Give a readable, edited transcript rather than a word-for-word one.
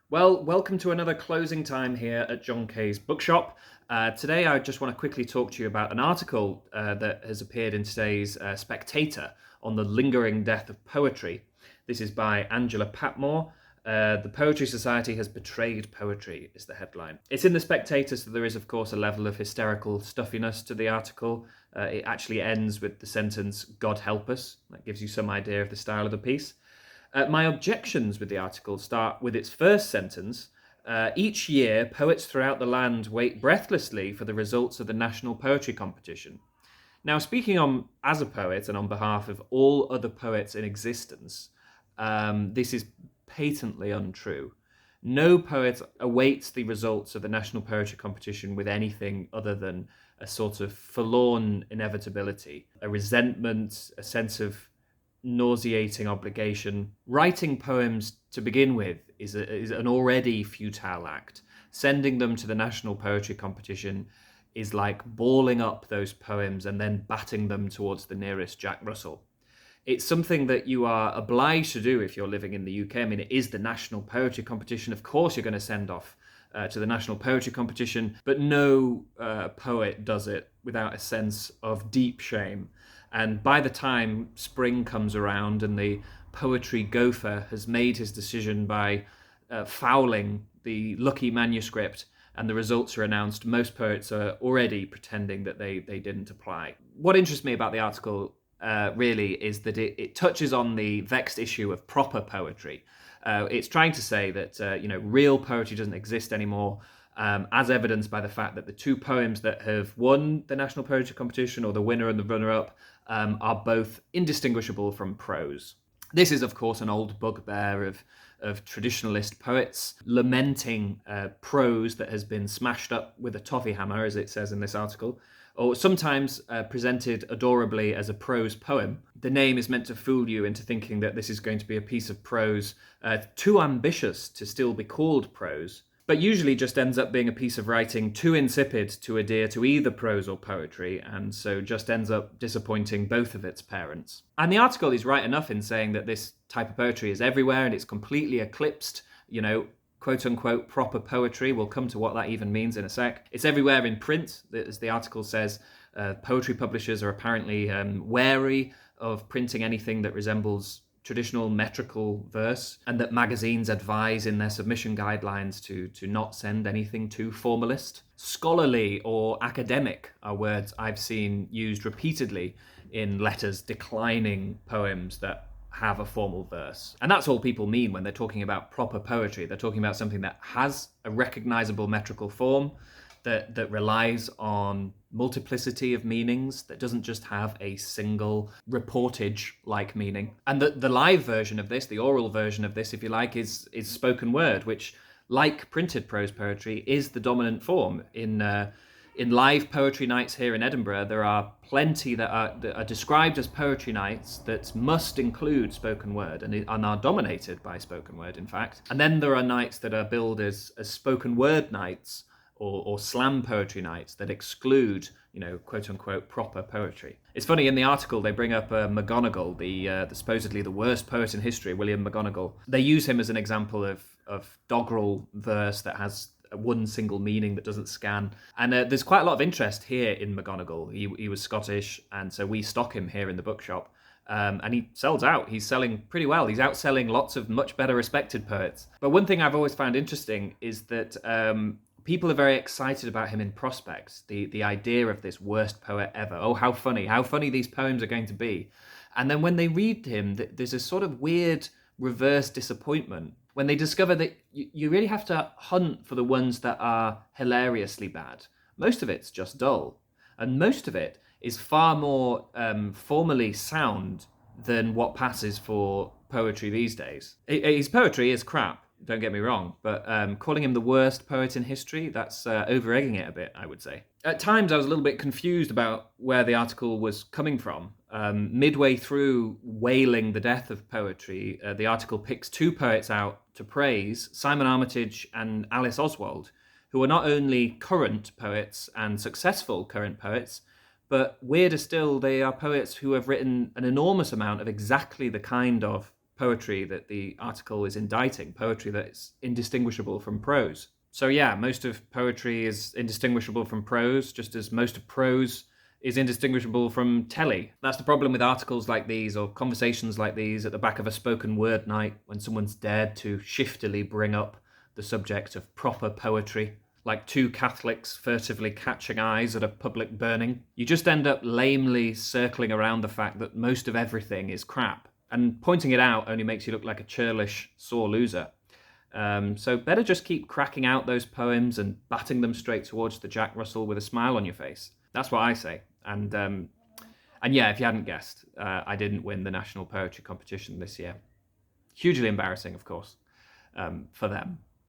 Well, welcome to another closing time here at John Kay's bookshop. Today, I just want to quickly talk to you about an article that has appeared in today's Spectator on the lingering death of poetry. This is by Angela Patmore. The Poetry Society has betrayed poetry, is the headline. It's in the Spectator, so there is, of course, a level of hysterical stuffiness to the article. It actually ends with the sentence, God help us. That gives you some idea of the style of the piece. My objections with the article start with its first sentence. Each year, poets throughout the land wait breathlessly for the results of the national poetry competition. Now, speaking as a poet and on behalf of all other poets in existence, this is patently untrue. No poet awaits the results of the national poetry competition with anything other than a sort of forlorn inevitability, a resentment, a sense of nauseating obligation. Writing poems to begin with is an already futile act. Sending them to the national poetry competition is like balling up those poems and then batting them towards the nearest Jack Russell. It's something that you are obliged to do if you're living in the UK. I mean, it is the national poetry competition. Of course, you're going to send off to the national poetry competition, but no poet does it without a sense of deep shame. And by the time spring comes around and the poetry gopher has made his decision by fouling the lucky manuscript and the results are announced, most poets are already pretending that they didn't apply. What interests me about the article really is that it touches on the vexed issue of proper poetry. It's trying to say that real poetry doesn't exist anymore, as evidenced by the fact that the two poems that have won the national poetry competition, or the winner and the runner-up, are both indistinguishable from prose. This is, of course, an old bugbear of traditionalist poets, lamenting prose that has been smashed up with a toffee hammer, as it says in this article, or sometimes presented adorably as a prose poem. The name is meant to fool you into thinking that this is going to be a piece of prose too ambitious to still be called prose, but usually just ends up being a piece of writing too insipid to adhere to either prose or poetry, and so just ends up disappointing both of its parents. And the article is right enough in saying that this type of poetry is everywhere and it's completely eclipsed, quote-unquote proper poetry. We'll come to what that even means in a sec. It's everywhere in print, as the article says. Poetry publishers are apparently wary of printing anything that resembles traditional metrical verse, and that magazines advise in their submission guidelines to not send anything too formalist. Scholarly or academic are words I've seen used repeatedly in letters declining poems that have a formal verse. And that's all people mean when they're talking about proper poetry. They're talking about something that has a recognizable metrical form, that relies on multiplicity of meanings, that doesn't just have a single reportage-like meaning. And the live version of this, the oral version of this, if you like, is spoken word, which, like printed prose poetry, is the dominant form. In live poetry nights here in Edinburgh, there are plenty that are described as poetry nights that must include spoken word and are dominated by spoken word, in fact. And then there are nights that are billed as spoken word nights, or slam poetry nights that exclude, quote-unquote proper poetry. It's funny, in the article they bring up McGonagall, the supposedly the worst poet in history, William McGonagall. They use him as an example of doggerel verse that has one single meaning that doesn't scan. And there's quite a lot of interest here in McGonagall. He was Scottish, and so we stock him here in the bookshop. And he sells out. He's selling pretty well. He's outselling lots of much better respected poets. But one thing I've always found interesting is that people are very excited about him in prospect. The idea of this worst poet ever. Oh, how funny these poems are going to be. And then when they read him, there's a sort of weird reverse disappointment when they discover that you really have to hunt for the ones that are hilariously bad. Most of it's just dull. And most of it is far more formally sound than what passes for poetry these days. His poetry is crap, don't get me wrong, but calling him the worst poet in history, that's over-egging it a bit, I would say. At times, I was a little bit confused about where the article was coming from. Midway through wailing the death of poetry, the article picks two poets out to praise, Simon Armitage and Alice Oswald, who are not only current poets and successful current poets, but weirder still, they are poets who have written an enormous amount of exactly the kind of poetry that the article is indicting, poetry that's indistinguishable from prose. So, yeah, most of poetry is indistinguishable from prose, just as most of prose is indistinguishable from telly. That's the problem with articles like these or conversations like these at the back of a spoken word night when someone's dared to shiftily bring up the subject of proper poetry, like two Catholics furtively catching eyes at a public burning. You just end up lamely circling around the fact that most of everything is crap. And pointing it out only makes you look like a churlish, sore loser. So better just keep cracking out those poems and batting them straight towards the Jack Russell with a smile on your face. That's what I say. And yeah, if you hadn't guessed, I didn't win the National Poetry Competition this year. Hugely embarrassing, of course, for them.